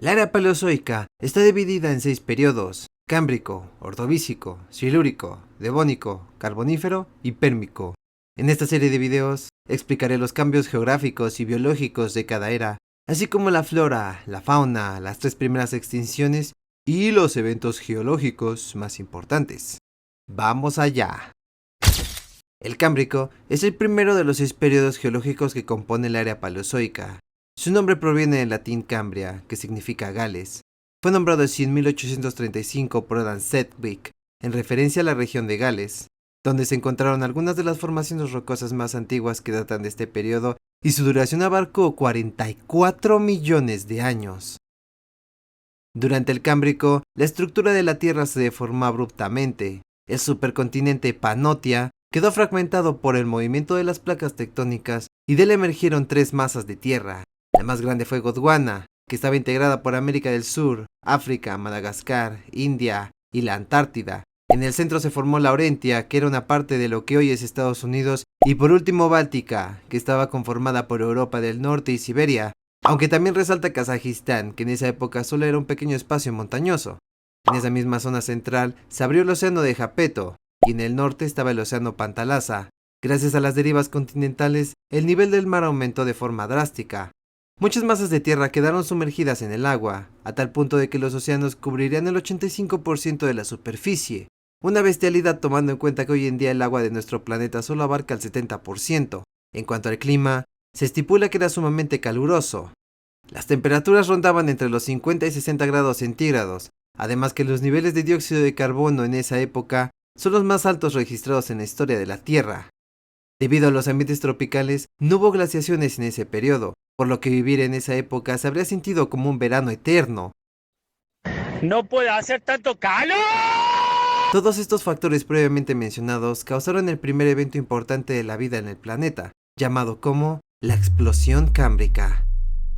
La era paleozoica está dividida en 6 periodos: Cámbrico, Ordovícico, Silúrico, Devónico, Carbonífero y Pérmico. En esta serie de videos explicaré los cambios geográficos y biológicos de cada era, así como la flora, la fauna, las 3 primeras extinciones y los eventos geológicos más importantes. ¡Vamos allá! El Cámbrico es el primero de los 6 periodos geológicos que componen la era paleozoica. Su nombre proviene del latín Cambria, que significa Gales. Fue nombrado así en 1835 por Adam Sedgwick, en referencia a la región de Gales, donde se encontraron algunas de las formaciones rocosas más antiguas que datan de este periodo, y su duración abarcó 44 millones de años. Durante el Cámbrico, la estructura de la Tierra se deformó abruptamente. El supercontinente Panotia quedó fragmentado por el movimiento de las placas tectónicas y de él emergieron 3 masas de tierra. La más grande fue Gondwana, que estaba integrada por América del Sur, África, Madagascar, India y la Antártida. En el centro se formó Laurentia, que era una parte de lo que hoy es Estados Unidos, y por último Báltica, que estaba conformada por Europa del Norte y Siberia, aunque también resalta Kazajistán, que en esa época solo era un pequeño espacio montañoso. En esa misma zona central se abrió el océano de Japeto, y en el norte estaba el océano Pantalasa. Gracias a las derivas continentales, el nivel del mar aumentó de forma drástica. Muchas masas de tierra quedaron sumergidas en el agua, a tal punto de que los océanos cubrirían el 85% de la superficie. Una bestialidad tomando en cuenta que hoy en día el agua de nuestro planeta solo abarca el 70%. En cuanto al clima, se estipula que era sumamente caluroso. Las temperaturas rondaban entre los 50 y 60 grados centígrados, además que los niveles de dióxido de carbono en esa época son los más altos registrados en la historia de la Tierra. Debido a los ambientes tropicales, no hubo glaciaciones en ese periodo, por lo que vivir en esa época se habría sentido como un verano eterno. ¡No puede hacer tanto calor! Todos estos factores previamente mencionados causaron el primer evento importante de la vida en el planeta, llamado como la explosión cámbrica,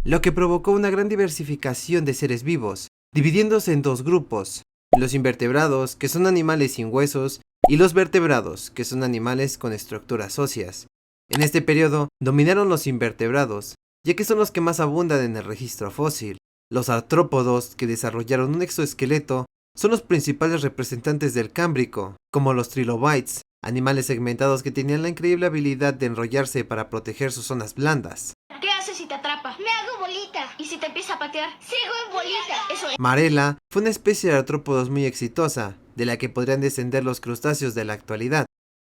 lo que provocó una gran diversificación de seres vivos, dividiéndose en 2 grupos: los invertebrados, que son animales sin huesos, y los vertebrados, que son animales con estructuras óseas. En este periodo dominaron los invertebrados, ya que son los que más abundan en el registro fósil. Los artrópodos, que desarrollaron un exoesqueleto, son los principales representantes del Cámbrico, como los trilobites, animales segmentados que tenían la increíble habilidad de enrollarse para proteger sus zonas blandas. ¿Qué haces si te atrapa? Me hago bolita. ¿Y si te empieza a patear? Sigo en bolita. Eso es. Marella fue una especie de artrópodos muy exitosa, de la que podrían descender los crustáceos de la actualidad.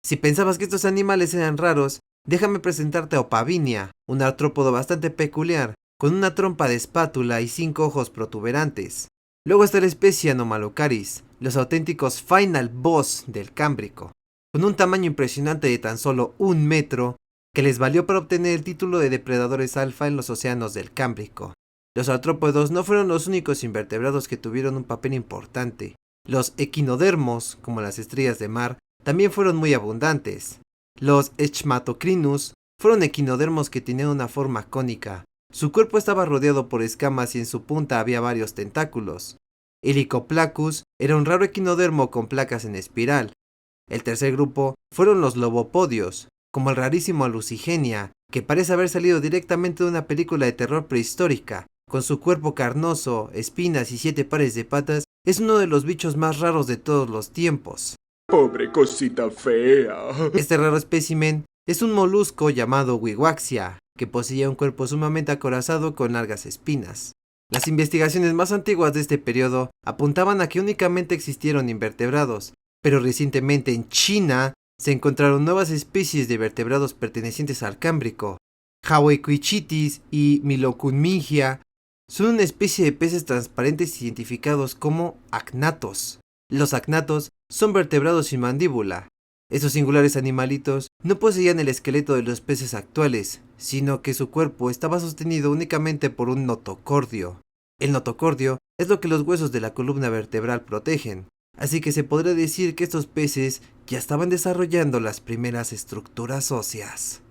Si pensabas que estos animales eran raros, déjame presentarte a Opavinia, un artrópodo bastante peculiar, con una trompa de espátula y 5 ojos protuberantes. Luego está la especie Anomalocaris, los auténticos final boss del Cámbrico, con un tamaño impresionante de tan solo 1 metro, que les valió para obtener el título de depredadores alfa en los océanos del Cámbrico. Los artrópodos no fueron los únicos invertebrados que tuvieron un papel importante. Los equinodermos, como las estrellas de mar, también fueron muy abundantes. Los Eschmatocrinus fueron equinodermos que tenían una forma cónica. Su cuerpo estaba rodeado por escamas y en su punta había varios tentáculos. Helicoplacus era un raro equinodermo con placas en espiral. El tercer grupo fueron los lobopodios, como el rarísimo Lucigenia, que parece haber salido directamente de una película de terror prehistórica. Con su cuerpo carnoso, espinas y 7 pares de patas, es uno de los bichos más raros de todos los tiempos. Pobre cosita fea. Este raro espécimen es un molusco llamado Wiwaxia, que poseía un cuerpo sumamente acorazado con largas espinas. Las investigaciones más antiguas de este periodo apuntaban a que únicamente existieron invertebrados, pero recientemente en China se encontraron nuevas especies de vertebrados pertenecientes al Cámbrico. Hawaiiquichitis y Milocunmingia son una especie de peces transparentes identificados como acnatos. Los acnatos son vertebrados sin mandíbula. Estos singulares animalitos no poseían el esqueleto de los peces actuales, sino que su cuerpo estaba sostenido únicamente por un notocordio. El notocordio es lo que los huesos de la columna vertebral protegen, así que se podría decir que estos peces ya estaban desarrollando las primeras estructuras óseas.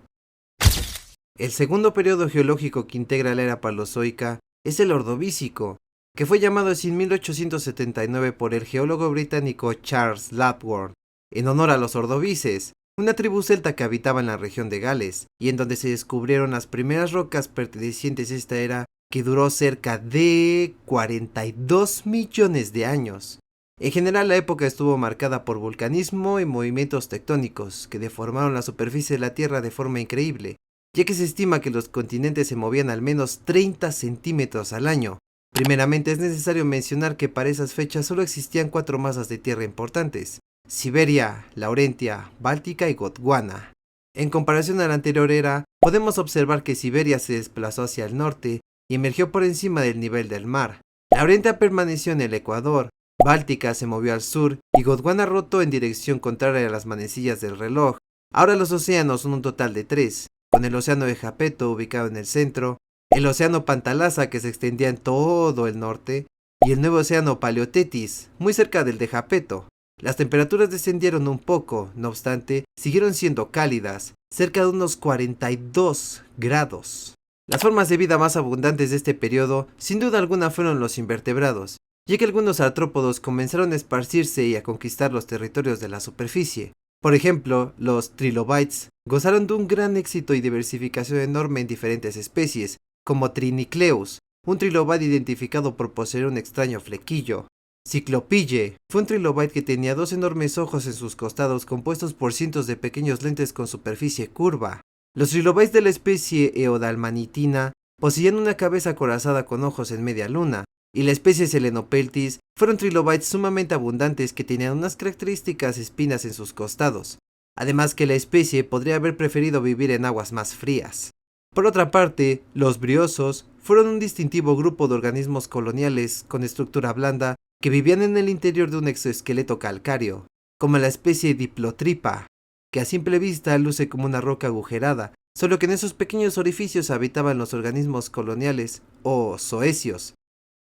El segundo periodo geológico que integra la era paleozoica es el Ordovícico, que fue llamado así en 1879 por el geólogo británico Charles Lapworth, en honor a los ordovices, una tribu celta que habitaba en la región de Gales, y en donde se descubrieron las primeras rocas pertenecientes a esta era que duró cerca de 42 millones de años. En general, la época estuvo marcada por vulcanismo y movimientos tectónicos que deformaron la superficie de la Tierra de forma increíble, ya que se estima que los continentes se movían al menos 30 centímetros al año. Primeramente, es necesario mencionar que para esas fechas solo existían 4 masas de tierra importantes: Siberia, Laurentia, Báltica y Gondwana. En comparación a la anterior era, podemos observar que Siberia se desplazó hacia el norte y emergió por encima del nivel del mar. Laurentia permaneció en el ecuador, Báltica se movió al sur y Gondwana rotó en dirección contraria a las manecillas del reloj. Ahora los océanos son un total de 3, con el océano de Japeto ubicado en el centro, el océano Pantalasa que se extendía en todo el norte y el nuevo océano Paleotetis, muy cerca del de Japeto. Las temperaturas descendieron un poco, no obstante, siguieron siendo cálidas, cerca de unos 42 grados. Las formas de vida más abundantes de este periodo, sin duda alguna, fueron los invertebrados, ya que algunos artrópodos comenzaron a esparcirse y a conquistar los territorios de la superficie. Por ejemplo, los trilobites gozaron de un gran éxito y diversificación enorme en diferentes especies, como Trinicleus, un trilobite identificado por poseer un extraño flequillo. Cyclopille fue un trilobite que tenía 2 enormes ojos en sus costados compuestos por cientos de pequeños lentes con superficie curva. Los trilobites de la especie Eodalmanitina poseían una cabeza acorazada con ojos en media luna, y la especie Selenopeltis fueron trilobites sumamente abundantes que tenían unas características espinas en sus costados, además que la especie podría haber preferido vivir en aguas más frías. Por otra parte, los briosos fueron un distintivo grupo de organismos coloniales con estructura blanda que vivían en el interior de un exoesqueleto calcáreo, como la especie Diplotripa, que a simple vista luce como una roca agujerada, solo que en esos pequeños orificios habitaban los organismos coloniales o zoecios.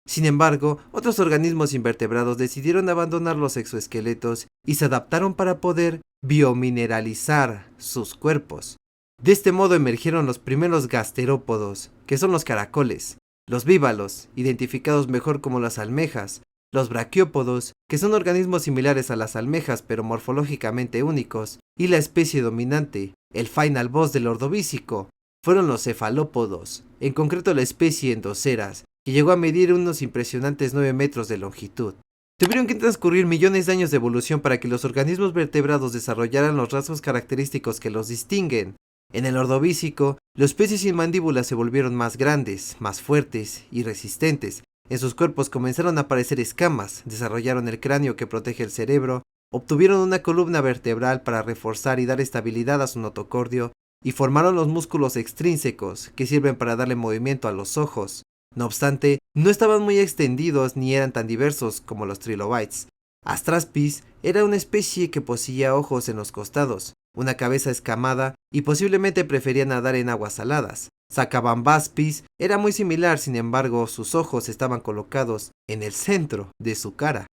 Sin embargo, otros organismos invertebrados decidieron abandonar los exoesqueletos y se adaptaron para poder biomineralizar sus cuerpos. De este modo emergieron los primeros gasterópodos, que son los caracoles, los bívalos, identificados mejor como las almejas, los braquiópodos, que son organismos similares a las almejas pero morfológicamente únicos, y la especie dominante, el final boss del ordovícico, fueron los cefalópodos, en concreto la especie Endoceras, que llegó a medir unos impresionantes 9 metros de longitud. Tuvieron que transcurrir millones de años de evolución para que los organismos vertebrados desarrollaran los rasgos característicos que los distinguen. En el ordovícico, los peces sin mandíbulas se volvieron más grandes, más fuertes y resistentes. En sus cuerpos comenzaron a aparecer escamas, desarrollaron el cráneo que protege el cerebro, obtuvieron una columna vertebral para reforzar y dar estabilidad a su notocordio, y formaron los músculos extrínsecos, que sirven para darle movimiento a los ojos. No obstante, no estaban muy extendidos ni eran tan diversos como los trilobites. Astraspis era una especie que poseía ojos en los costados, una cabeza escamada y posiblemente prefería nadar en aguas saladas. Sacabambaspis era muy similar, sin embargo, sus ojos estaban colocados en el centro de su cara.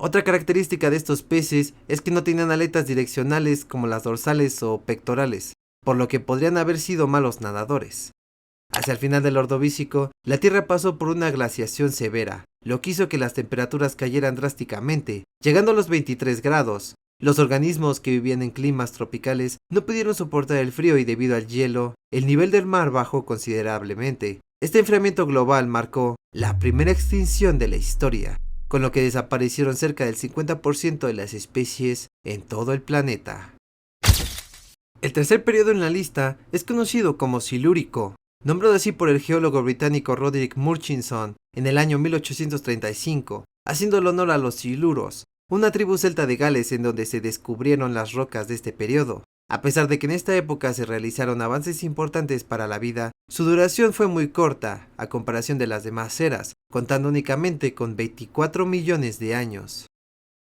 Otra característica de estos peces es que no tenían aletas direccionales como las dorsales o pectorales, por lo que podrían haber sido malos nadadores. Hacia el final del ordovícico, la Tierra pasó por una glaciación severa, lo que hizo que las temperaturas cayeran drásticamente, llegando a los 23 grados. Los organismos que vivían en climas tropicales no pudieron soportar el frío y debido al hielo, el nivel del mar bajó considerablemente. Este enfriamiento global marcó la primera extinción de la historia, con lo que desaparecieron cerca del 50% de las especies en todo el planeta. El tercer periodo en la lista es conocido como Silúrico, nombrado así por el geólogo británico Roderick Murchison en el año 1835, haciéndole honor a los siluros, una tribu celta de Gales en donde se descubrieron las rocas de este periodo. A pesar de que en esta época se realizaron avances importantes para la vida, su duración fue muy corta a comparación de las demás eras, contando únicamente con 24 millones de años.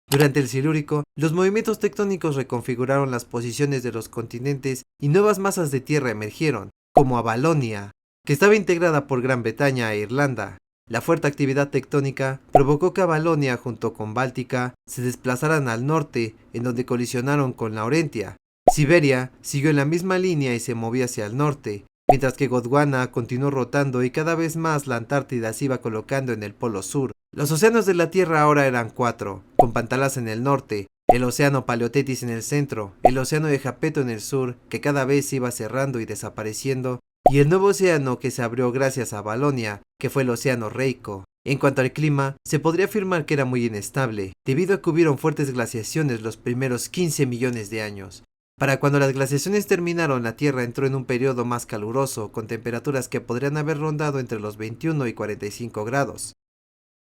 Durante el Silúrico, los movimientos tectónicos reconfiguraron las posiciones de los continentes y nuevas masas de tierra emergieron, como Avalonia, que estaba integrada por Gran Bretaña e Irlanda. La fuerte actividad tectónica provocó que Avalonia junto con Báltica se desplazaran al norte, en donde colisionaron con Laurentia. Siberia siguió en la misma línea y se movía hacia el norte, mientras que Gondwana continuó rotando y cada vez más la Antártida se iba colocando en el polo sur. Los océanos de la Tierra ahora eran 4, con Pantalasa en el norte, el océano Paleotetis en el centro, el océano de Japeto en el sur, que cada vez se iba cerrando y desapareciendo, y el nuevo océano que se abrió gracias a Valonia, que fue el océano Reiko. En cuanto al clima, se podría afirmar que era muy inestable, debido a que hubieron fuertes glaciaciones los primeros 15 millones de años. Para cuando las glaciaciones terminaron, la Tierra entró en un periodo más caluroso, con temperaturas que podrían haber rondado entre los 21 y 45 grados.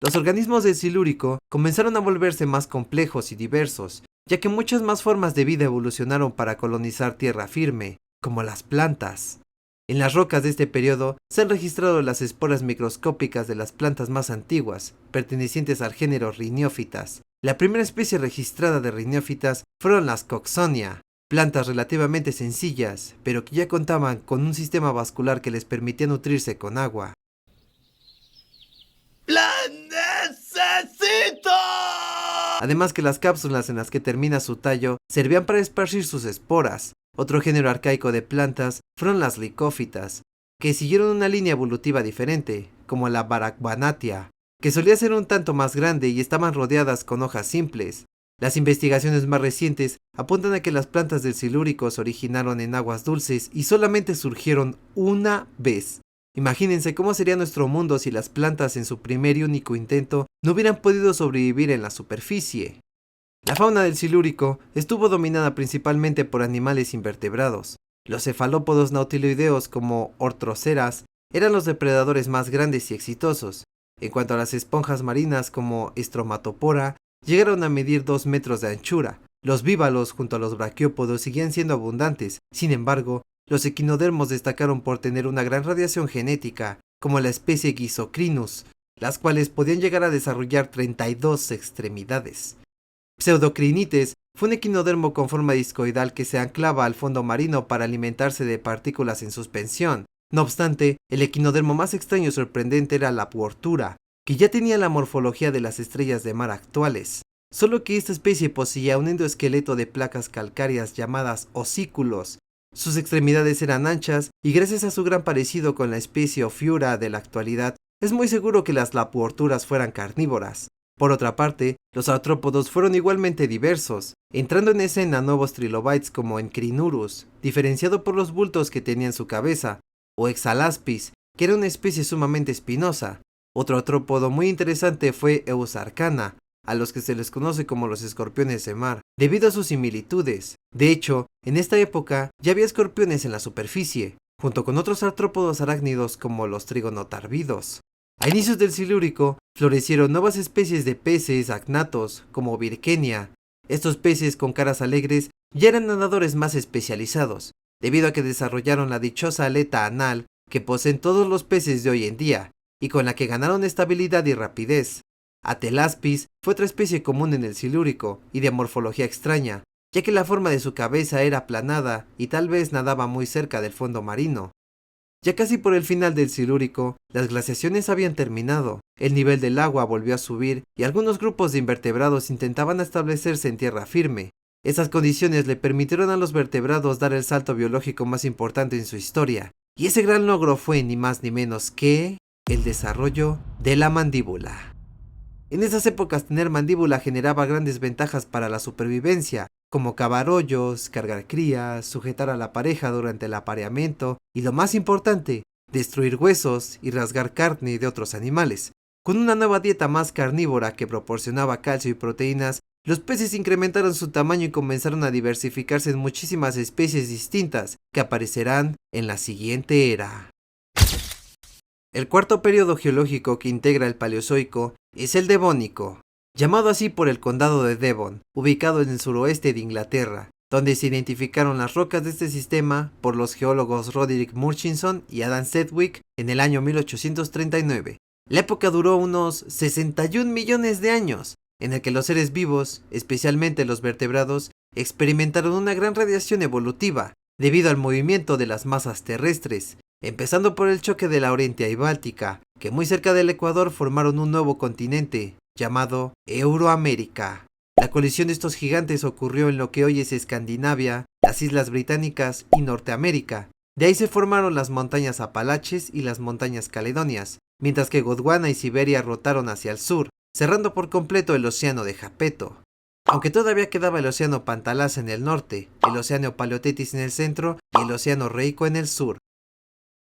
Los organismos del Silúrico comenzaron a volverse más complejos y diversos, ya que muchas más formas de vida evolucionaron para colonizar tierra firme, como las plantas. En las rocas de este periodo se han registrado las esporas microscópicas de las plantas más antiguas, pertenecientes al género Rhiniophytas. La primera especie registrada de Rhiniophytas fueron las Coxonia, plantas relativamente sencillas, pero que ya contaban con un sistema vascular que les permitía nutrirse con agua. ¡La necesito! Además que las cápsulas en las que termina su tallo servían para esparcir sus esporas. Otro género arcaico de plantas fueron las Lycophytas, que siguieron una línea evolutiva diferente, como la Baragmanatia, que solía ser un tanto más grande y estaban rodeadas con hojas simples. Las investigaciones más recientes apuntan a que las plantas del Silúrico se originaron en aguas dulces y solamente surgieron una vez. Imagínense cómo sería nuestro mundo si las plantas en su primer y único intento no hubieran podido sobrevivir en la superficie. La fauna del Silúrico estuvo dominada principalmente por animales invertebrados. Los cefalópodos nautiloideos como Orthroceras eran los depredadores más grandes y exitosos. En cuanto a las esponjas marinas como Stromatopora, llegaron a medir 2 metros de anchura. Los bívalos junto a los braquiópodos seguían siendo abundantes. Sin embargo, los equinodermos destacaron por tener una gran radiación genética, como la especie Ghisocrinus, las cuales podían llegar a desarrollar 32 extremidades. Pseudocrinites fue un equinodermo con forma discoidal que se anclaba al fondo marino para alimentarse de partículas en suspensión. No obstante, el equinodermo más extraño y sorprendente era la Puortura, que ya tenía la morfología de las estrellas de mar actuales, solo que esta especie poseía un endoesqueleto de placas calcáreas llamadas osículos. Sus extremidades eran anchas y gracias a su gran parecido con la especie Ophiura de la actualidad, es muy seguro que las lapuorturas fueran carnívoras. Por otra parte, los artrópodos fueron igualmente diversos, entrando en escena nuevos trilobites como Encrinurus, diferenciado por los bultos que tenía en su cabeza, o Exalaspis, que era una especie sumamente espinosa. Otro artrópodo muy interesante fue Eusarcana, a los que se les conoce como los escorpiones de mar, debido a sus similitudes. De hecho, en esta época ya había escorpiones en la superficie, junto con otros artrópodos arácnidos como los trigonotarvidos. A inicios del Silúrico, florecieron nuevas especies de peces acnatos, como Virkenia. Estos peces con caras alegres ya eran nadadores más especializados, debido a que desarrollaron la dichosa aleta anal que poseen todos los peces de hoy en día, y con la que ganaron estabilidad y rapidez. Atelaspis fue otra especie común en el Silúrico, y de morfología extraña, ya que la forma de su cabeza era aplanada y tal vez nadaba muy cerca del fondo marino. Ya casi por el final del Silúrico, las glaciaciones habían terminado, el nivel del agua volvió a subir y algunos grupos de invertebrados intentaban establecerse en tierra firme. Estas condiciones le permitieron a los vertebrados dar el salto biológico más importante en su historia, y ese gran logro fue ni más ni menos que el desarrollo de la mandíbula. En esas épocas tener mandíbula generaba grandes ventajas para la supervivencia, como cavar hoyos, cargar crías, sujetar a la pareja durante el apareamiento y, lo más importante, destruir huesos y rasgar carne de otros animales. Con una nueva dieta más carnívora que proporcionaba calcio y proteínas, los peces incrementaron su tamaño y comenzaron a diversificarse en muchísimas especies distintas que aparecerán en la siguiente era. El cuarto periodo geológico que integra el Paleozoico es el Devónico, llamado así por el condado de Devon, ubicado en el suroeste de Inglaterra, donde se identificaron las rocas de este sistema por los geólogos Roderick Murchison y Adam Sedgwick en el año 1839. La época duró unos 61 millones de años, en el que los seres vivos, especialmente los vertebrados, experimentaron una gran radiación evolutiva, debido al movimiento de las masas terrestres, empezando por el choque de Laurentia y Báltica, que muy cerca del Ecuador formaron un nuevo continente, llamado Euroamérica. La colisión de estos gigantes ocurrió en lo que hoy es Escandinavia, las Islas Británicas y Norteamérica. De ahí se formaron las montañas Apalaches y las montañas Caledonias, mientras que Gondwana y Siberia rotaron hacia el sur, cerrando por completo el océano de Japeto. Aunque todavía quedaba el océano Pantalaz en el norte, el océano Paleothetis en el centro y el océano Reico en el sur.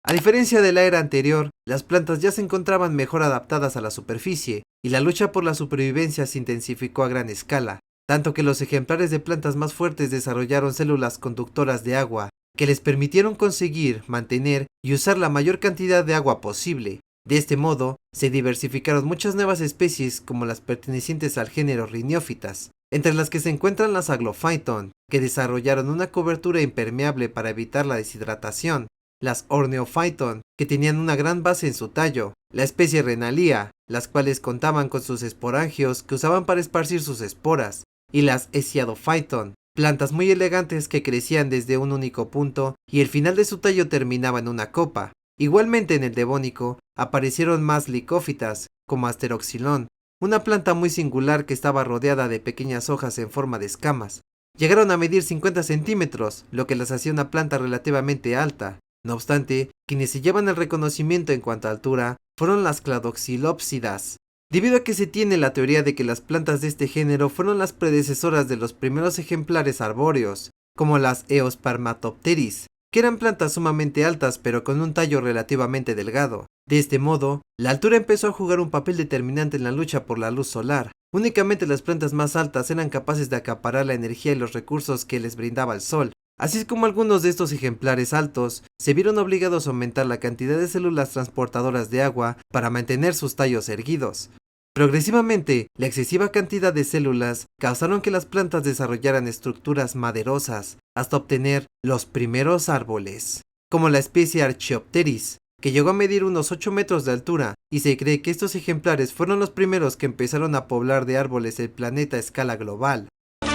A diferencia de la era anterior, las plantas ya se encontraban mejor adaptadas a la superficie, y la lucha por la supervivencia se intensificó a gran escala, tanto que los ejemplares de plantas más fuertes desarrollaron células conductoras de agua, que les permitieron conseguir, mantener y usar la mayor cantidad de agua posible. De este modo, se diversificaron muchas nuevas especies como las pertenecientes al género Rhiniophytas, entre las que se encuentran las Aglophyton, que desarrollaron una cobertura impermeable para evitar la deshidratación, las Orneophyton, que tenían una gran base en su tallo, la especie Renalia, las cuales contaban con sus esporangios que usaban para esparcir sus esporas, y las Hesiadophyton, plantas muy elegantes que crecían desde un único punto y el final de su tallo terminaba en una copa. Igualmente en el Devónico aparecieron más licófitas, como Asteroxylon, una planta muy singular que estaba rodeada de pequeñas hojas en forma de escamas. Llegaron a medir 50 centímetros, lo que las hacía una planta relativamente alta. No obstante, quienes se llevan el reconocimiento en cuanto a altura fueron las Cladoxylopsidas, debido a que se tiene la teoría de que las plantas de este género fueron las predecesoras de los primeros ejemplares arbóreos, como las Eospermatopteris, que eran plantas sumamente altas pero con un tallo relativamente delgado. De este modo, la altura empezó a jugar un papel determinante en la lucha por la luz solar. Únicamente las plantas más altas eran capaces de acaparar la energía y los recursos que les brindaba el sol. Así es como algunos de estos ejemplares altos se vieron obligados a aumentar la cantidad de células transportadoras de agua para mantener sus tallos erguidos. Progresivamente, la excesiva cantidad de células causaron que las plantas desarrollaran estructuras maderosas hasta obtener los primeros árboles, como la especie Archaeopteris, que llegó a medir unos 8 metros de altura, y se cree que estos ejemplares fueron los primeros que empezaron a poblar de árboles el planeta a escala global.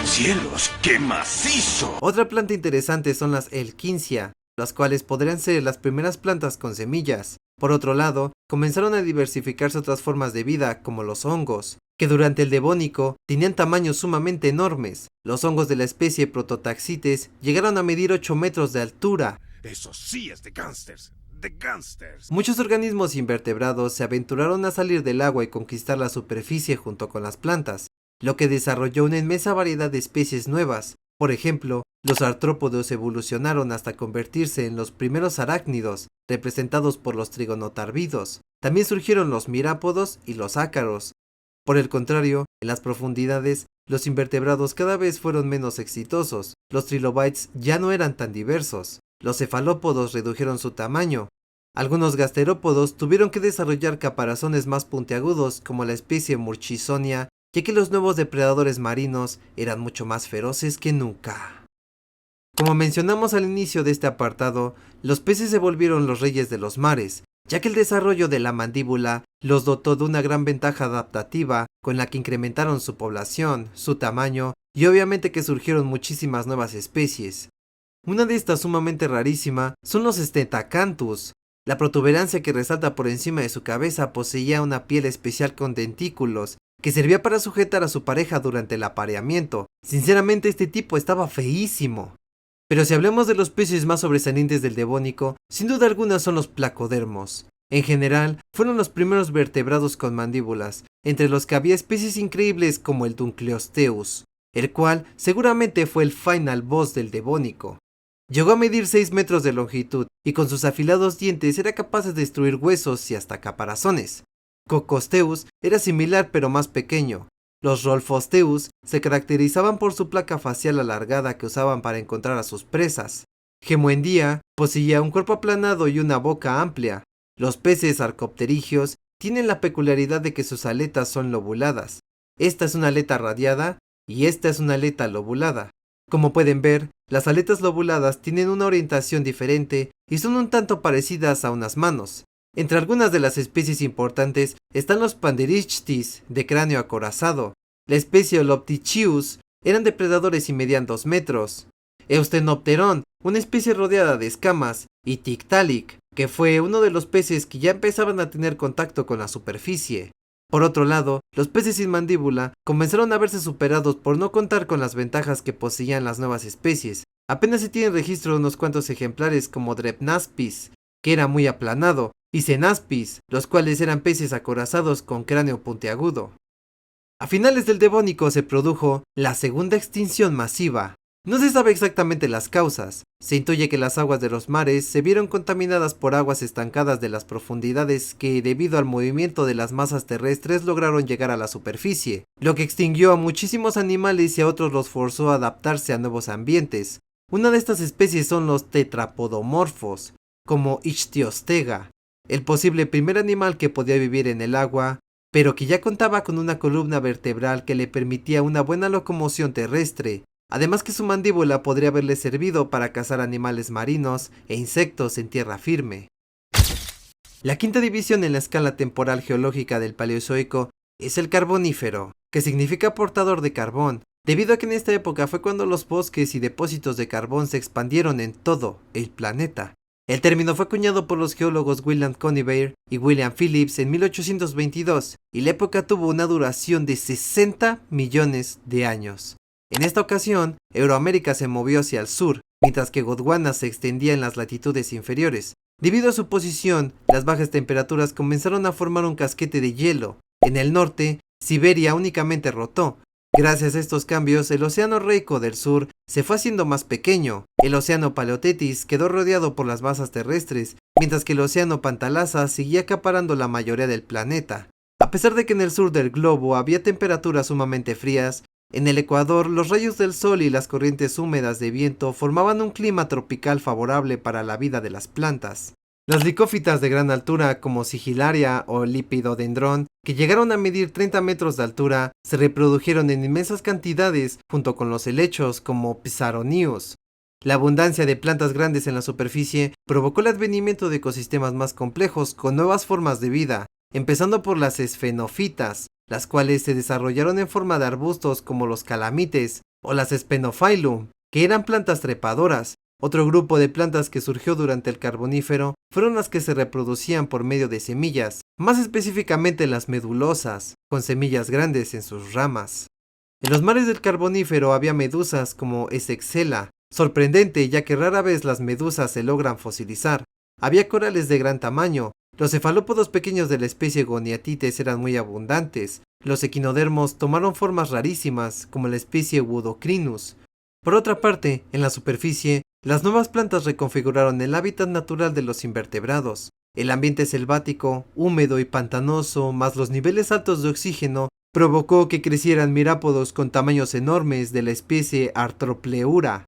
¡Cielos, qué macizo! Otra planta interesante son las Elquinsia, las cuales podrían ser las primeras plantas con semillas. Por otro lado, comenzaron a diversificarse otras formas de vida, como los hongos, que durante el Devónico tenían tamaños sumamente enormes. Los hongos de la especie Prototaxites llegaron a medir 8 metros de altura. Eso sí es de gángsters, de gángsters. Muchos organismos invertebrados se aventuraron a salir del agua y conquistar la superficie junto con las plantas, lo que desarrolló una inmensa variedad de especies nuevas. Por ejemplo, los artrópodos evolucionaron hasta convertirse en los primeros arácnidos, representados por los trigonotarvidos. También surgieron los mirápodos y los ácaros. Por el contrario, en las profundidades, los invertebrados cada vez fueron menos exitosos. Los trilobites ya no eran tan diversos. Los cefalópodos redujeron su tamaño. Algunos gasterópodos tuvieron que desarrollar caparazones más puntiagudos, como la especie Murchisonia, ya que los nuevos depredadores marinos eran mucho más feroces que nunca. Como mencionamos al inicio de este apartado, los peces se volvieron los reyes de los mares, ya que el desarrollo de la mandíbula los dotó de una gran ventaja adaptativa con la que incrementaron su población, su tamaño y obviamente que surgieron muchísimas nuevas especies. Una de estas sumamente rarísima son los Stentacanthus. La protuberancia que resalta por encima de su cabeza poseía una piel especial con dentículos que servía para sujetar a su pareja durante el apareamiento. Sinceramente este tipo estaba feísimo. Pero si hablamos de los peces más sobresalientes del Devónico, sin duda alguna son los placodermos. En general, fueron los primeros vertebrados con mandíbulas, entre los que había especies increíbles como el Dunkleosteus, el cual seguramente fue el final boss del Devónico. Llegó a medir 6 metros de longitud y con sus afilados dientes era capaz de destruir huesos y hasta caparazones. Cocosteus era similar pero más pequeño. Los Rolfosteus se caracterizaban por su placa facial alargada que usaban para encontrar a sus presas. Gemoendia poseía un cuerpo aplanado y una boca amplia. Los peces arcopterigios tienen la peculiaridad de que sus aletas son lobuladas. Esta es una aleta radiada y esta es una aleta lobulada. Como pueden ver, las aletas lobuladas tienen una orientación diferente y son un tanto parecidas a unas manos. Entre algunas de las especies importantes están los Panderichthys, de cráneo acorazado. La especie Holoptychius eran depredadores y medían 2 metros. Eustenopteron, una especie rodeada de escamas, y Tiktaalik, que fue uno de los peces que ya empezaban a tener contacto con la superficie. Por otro lado, los peces sin mandíbula comenzaron a verse superados por no contar con las ventajas que poseían las nuevas especies. Apenas se tienen registro de unos cuantos ejemplares como Drepnaspis, que era muy aplanado, y Cenaspis, los cuales eran peces acorazados con cráneo puntiagudo. A finales del Devónico se produjo la segunda extinción masiva. No se sabe exactamente las causas. Se intuye que las aguas de los mares se vieron contaminadas por aguas estancadas de las profundidades que, debido al movimiento de las masas terrestres, lograron llegar a la superficie, lo que extinguió a muchísimos animales y a otros los forzó a adaptarse a nuevos ambientes. Una de estas especies son los tetrapodomorfos, como Ichthyostega, el posible primer animal que podía vivir en el agua, pero que ya contaba con una columna vertebral que le permitía una buena locomoción terrestre, además que su mandíbula podría haberle servido para cazar animales marinos e insectos en tierra firme. La quinta división en la escala temporal geológica del Paleozoico es el Carbonífero, que significa portador de carbón, debido a que en esta época fue cuando los bosques y depósitos de carbón se expandieron en todo el planeta. El término fue acuñado por los geólogos William Conybeare y William Phillips en 1822, y la época tuvo una duración de 60 millones de años. En esta ocasión, Euroamérica se movió hacia el sur, mientras que Gondwana se extendía en las latitudes inferiores. Debido a su posición, las bajas temperaturas comenzaron a formar un casquete de hielo. En el norte, Siberia únicamente rotó. Gracias a estos cambios, el océano Reico del sur se fue haciendo más pequeño. El océano Paleotetis quedó rodeado por las masas terrestres, mientras que el océano Pantalasa seguía acaparando la mayoría del planeta. A pesar de que en el sur del globo había temperaturas sumamente frías, en el Ecuador los rayos del sol y las corrientes húmedas de viento formaban un clima tropical favorable para la vida de las plantas. Las licófitas de gran altura como Sigillaria o Lepidodendron, que llegaron a medir 30 metros de altura, se reprodujeron en inmensas cantidades junto con los helechos como Psaronius. La abundancia de plantas grandes en la superficie provocó el advenimiento de ecosistemas más complejos con nuevas formas de vida, empezando por las esfenofitas, las cuales se desarrollaron en forma de arbustos como los calamites o las Sphenophyllum, que eran plantas trepadoras. Otro grupo de plantas que surgió durante el Carbonífero fueron las que se reproducían por medio de semillas, más específicamente las medulosas, con semillas grandes en sus ramas. En los mares del Carbonífero había medusas como Esexella, sorprendente ya que rara vez las medusas se logran fosilizar. Había corales de gran tamaño. Los cefalópodos pequeños de la especie Goniatites eran muy abundantes. Los equinodermos tomaron formas rarísimas, como la especie Wudocrinus. Por otra parte, en la superficie, las nuevas plantas reconfiguraron el hábitat natural de los invertebrados. El ambiente selvático, húmedo y pantanoso, más los niveles altos de oxígeno, provocó que crecieran mirápodos con tamaños enormes de la especie Arthropleura.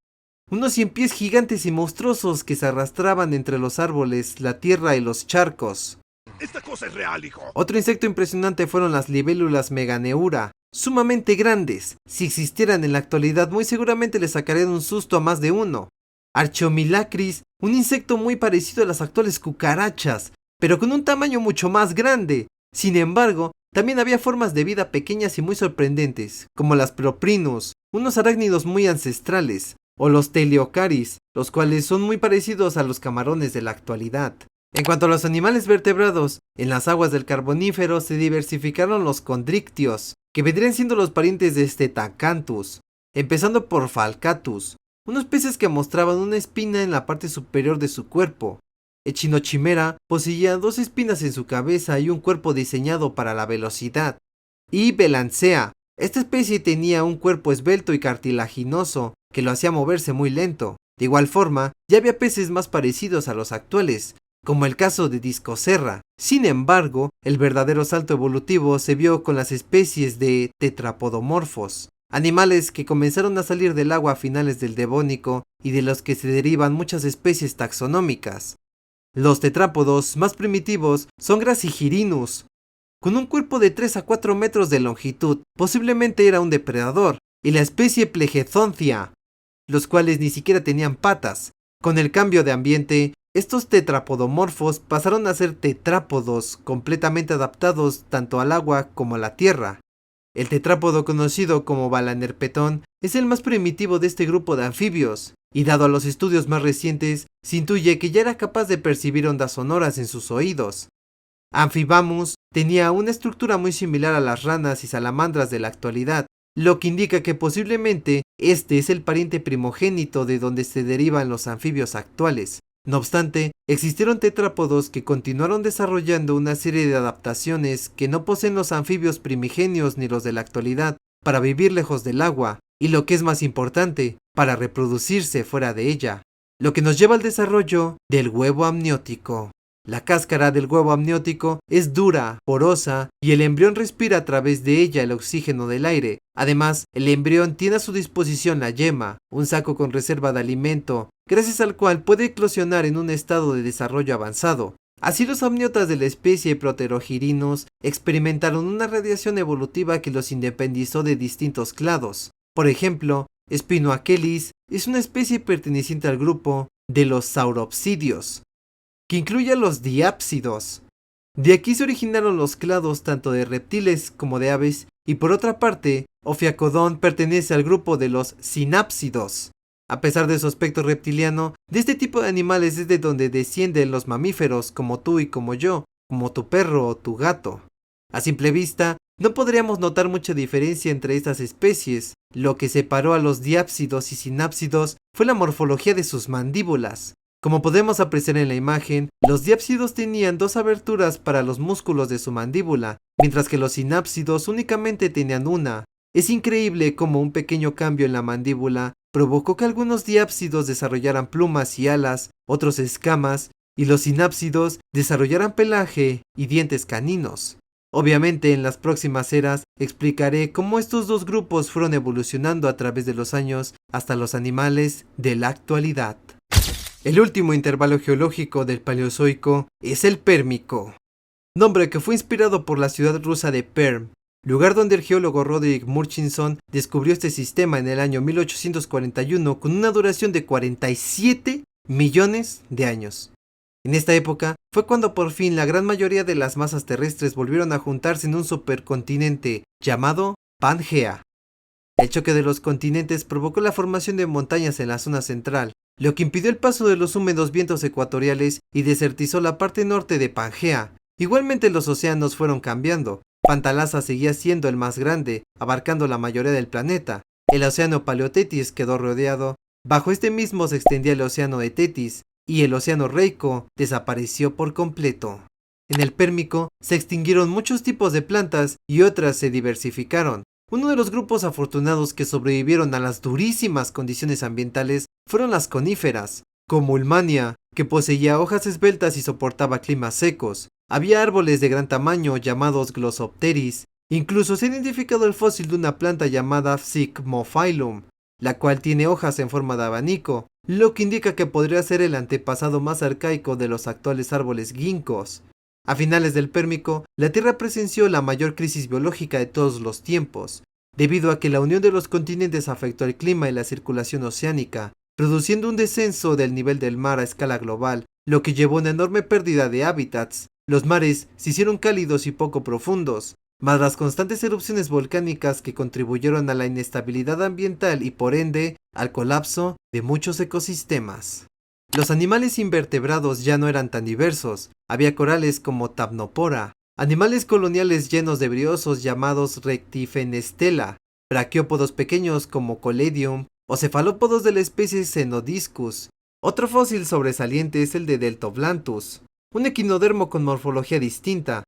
Unos 100 pies gigantes y monstruosos que se arrastraban entre los árboles, la tierra y los charcos. Esta cosa es real, hijo. Otro insecto impresionante fueron las libélulas Meganeura, sumamente grandes. Si existieran en la actualidad, muy seguramente le sacarían un susto a más de uno. Archiomilacris, un insecto muy parecido a las actuales cucarachas, pero con un tamaño mucho más grande. Sin embargo, también había formas de vida pequeñas y muy sorprendentes, como las Proprinus, unos arácnidos muy ancestrales, o los Teleocaris, los cuales son muy parecidos a los camarones de la actualidad. En cuanto a los animales vertebrados, en las aguas del Carbonífero se diversificaron los condrictios, que vendrían siendo los parientes de Stetacanthus, empezando por Falcatus, unos peces que mostraban una espina en la parte superior de su cuerpo. Echinochimera poseía 2 espinas en su cabeza y un cuerpo diseñado para la velocidad. Y Belancea, esta especie tenía un cuerpo esbelto y cartilaginoso que lo hacía moverse muy lento. De igual forma, ya había peces más parecidos a los actuales, como el caso de Discocerra. Sin embargo, el verdadero salto evolutivo se vio con las especies de tetrapodomorfos, animales que comenzaron a salir del agua a finales del Devónico y de los que se derivan muchas especies taxonómicas. Los tetrápodos más primitivos son Gracigirinus, con un cuerpo de 3 a 4 metros de longitud, posiblemente era un depredador, y la especie Plegezoncia, los cuales ni siquiera tenían patas. Con el cambio de ambiente, estos tetrapodomorfos pasaron a ser tetrápodos completamente adaptados tanto al agua como a la tierra. El tetrápodo conocido como Balanerpetón es el más primitivo de este grupo de anfibios, y dado a los estudios más recientes, se intuye que ya era capaz de percibir ondas sonoras en sus oídos. Amphibamus tenía una estructura muy similar a las ranas y salamandras de la actualidad, lo que indica que posiblemente este es el pariente primogénito de donde se derivan los anfibios actuales. No obstante, existieron tetrápodos que continuaron desarrollando una serie de adaptaciones que no poseen los anfibios primigenios ni los de la actualidad para vivir lejos del agua, y lo que es más importante, para reproducirse fuera de ella. Lo que nos lleva al desarrollo del huevo amniótico. La cáscara del huevo amniótico es dura, porosa, y el embrión respira a través de ella el oxígeno del aire. Además, el embrión tiene a su disposición la yema, un saco con reserva de alimento, gracias al cual puede eclosionar en un estado de desarrollo avanzado. Así los amniotas de la especie Proterogirinos experimentaron una radiación evolutiva que los independizó de distintos clados. Por ejemplo, Spinoachelis es una especie perteneciente al grupo de los sauropsidios, que incluye a los diápsidos. De aquí se originaron los clados tanto de reptiles como de aves, y por otra parte, Ophiacodon pertenece al grupo de los sinápsidos. A pesar de su aspecto reptiliano, de este tipo de animales es de donde descienden los mamíferos como tú y como yo, como tu perro o tu gato. A simple vista, no podríamos notar mucha diferencia entre estas especies. Lo que separó a los diápsidos y sinápsidos fue la morfología de sus mandíbulas. Como podemos apreciar en la imagen, los diápsidos tenían dos aberturas para los músculos de su mandíbula, mientras que los sinápsidos únicamente tenían una. Es increíble cómo un pequeño cambio en la mandíbula provocó que algunos diápsidos desarrollaran plumas y alas, otros escamas, y los sinápsidos desarrollaran pelaje y dientes caninos. Obviamente en las próximas eras explicaré cómo estos dos grupos fueron evolucionando a través de los años hasta los animales de la actualidad. El último intervalo geológico del Paleozoico es el Pérmico, nombre que fue inspirado por la ciudad rusa de Perm, lugar donde el geólogo Roderick Murchison descubrió este sistema en el año 1841 con una duración de 47 millones de años. En esta época fue cuando por fin la gran mayoría de las masas terrestres volvieron a juntarse en un supercontinente llamado Pangea. El choque de los continentes provocó la formación de montañas en la zona central, lo que impidió el paso de los húmedos vientos ecuatoriales y desertizó la parte norte de Pangea. Igualmente los océanos fueron cambiando. Pantalaza seguía siendo el más grande, abarcando la mayoría del planeta. El océano Paleotetis quedó rodeado. Bajo este mismo se extendía el océano de Tetis, y el océano Reico desapareció por completo. En el Pérmico se extinguieron muchos tipos de plantas y otras se diversificaron. Uno de los grupos afortunados que sobrevivieron a las durísimas condiciones ambientales fueron las coníferas, como Ulmania, que poseía hojas esbeltas y soportaba climas secos. Había árboles de gran tamaño llamados Glossopteris. Incluso se ha identificado el fósil de una planta llamada Sigmophyllum, la cual tiene hojas en forma de abanico, lo que indica que podría ser el antepasado más arcaico de los actuales árboles ginkgos. A finales del Pérmico, la Tierra presenció la mayor crisis biológica de todos los tiempos, debido a que la unión de los continentes afectó el clima y la circulación oceánica, produciendo un descenso del nivel del mar a escala global, lo que llevó a una enorme pérdida de hábitats. Los mares se hicieron cálidos y poco profundos, más las constantes erupciones volcánicas que contribuyeron a la inestabilidad ambiental y por ende al colapso de muchos ecosistemas. Los animales invertebrados ya no eran tan diversos. Había corales como Thamnophora, animales coloniales llenos de briosos llamados Rectifenestella, braquiópodos pequeños como Coledium o cefalópodos de la especie Xenodiscus. Otro fósil sobresaliente es el de Deltoblanthus, un equinodermo con morfología distinta.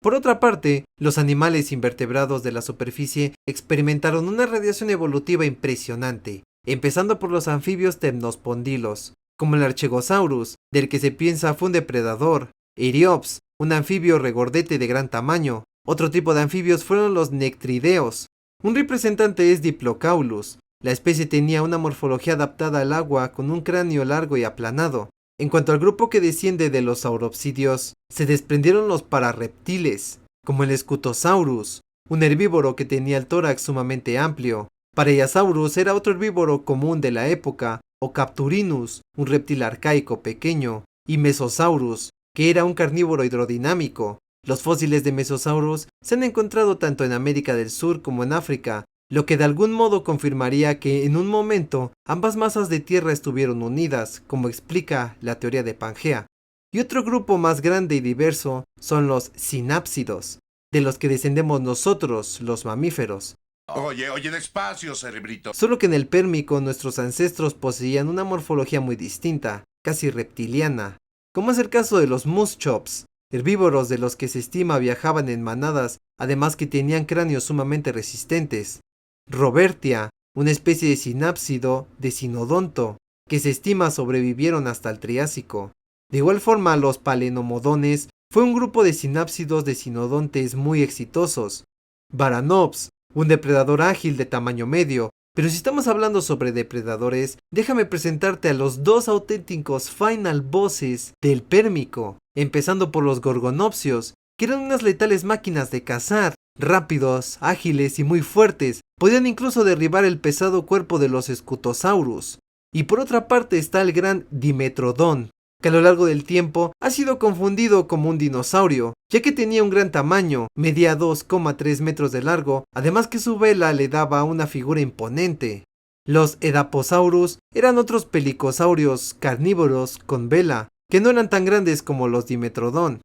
Por otra parte, los animales invertebrados de la superficie experimentaron una radiación evolutiva impresionante, empezando por los anfibios temnospondilos, como el Archegosaurus, del que se piensa fue un depredador, Eriops, un anfibio regordete de gran tamaño. Otro tipo de anfibios fueron los Nectrideos. Un representante es Diplocaulus. La especie tenía una morfología adaptada al agua con un cráneo largo y aplanado. En cuanto al grupo que desciende de los sauropsidios, se desprendieron los pararreptiles, como el Scutosaurus, un herbívoro que tenía el tórax sumamente amplio. Pareiasaurus era otro herbívoro común de la época, o Capturinus, un reptil arcaico pequeño, y Mesosaurus, que era un carnívoro hidrodinámico. Los fósiles de Mesosaurus se han encontrado tanto en América del Sur como en África, lo que de algún modo confirmaría que en un momento ambas masas de tierra estuvieron unidas, como explica la teoría de Pangea. Y otro grupo más grande y diverso son los sinápsidos, de los que descendemos nosotros, los mamíferos. Oye, despacio, cerebrito. Solo que en el Pérmico nuestros ancestros poseían una morfología muy distinta, casi reptiliana. como es el caso de los muschops, herbívoros de los que se estima viajaban en manadas, además que tenían cráneos sumamente resistentes. Robertia, una especie de sinápsido de sinodonto, que se estima sobrevivieron hasta el Triásico. De igual forma, los palenomodones fue un grupo de sinápsidos de sinodontes muy exitosos. Baranops, un depredador ágil de tamaño medio. Pero si estamos hablando sobre depredadores, déjame presentarte a los dos auténticos final bosses del Pérmico, empezando por los gorgonopsios, que eran unas letales máquinas de cazar, rápidos, ágiles y muy fuertes, podían incluso derribar el pesado cuerpo de los Scutosaurus. Y por otra parte está el gran Dimetrodon, que a lo largo del tiempo ha sido confundido como un dinosaurio, ya que tenía un gran tamaño, medía 2,3 metros de largo, además que su vela le daba una figura imponente. Los Edaposaurus eran otros pelicosaurios carnívoros con vela, que no eran tan grandes como los Dimetrodon.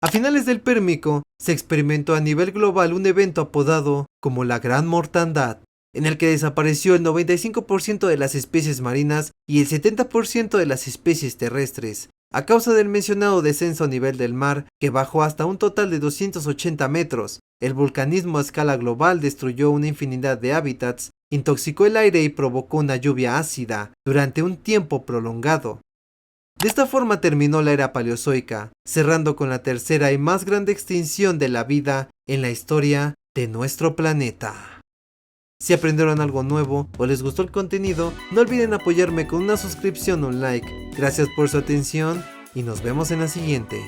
A finales del Pérmico, se experimentó a nivel global un evento apodado como la Gran Mortandad, en el que desapareció el 95% de las especies marinas y el 70% de las especies terrestres, a causa del mencionado descenso a nivel del mar, que bajó hasta un total de 280 metros. El vulcanismo a escala global destruyó una infinidad de hábitats, intoxicó el aire y provocó una lluvia ácida durante un tiempo prolongado. De esta forma terminó la era paleozoica, cerrando con la tercera y más grande extinción de la vida en la historia de nuestro planeta. Si aprendieron algo nuevo o les gustó el contenido, no olviden apoyarme con una suscripción o un like. Gracias por su atención y nos vemos en la siguiente.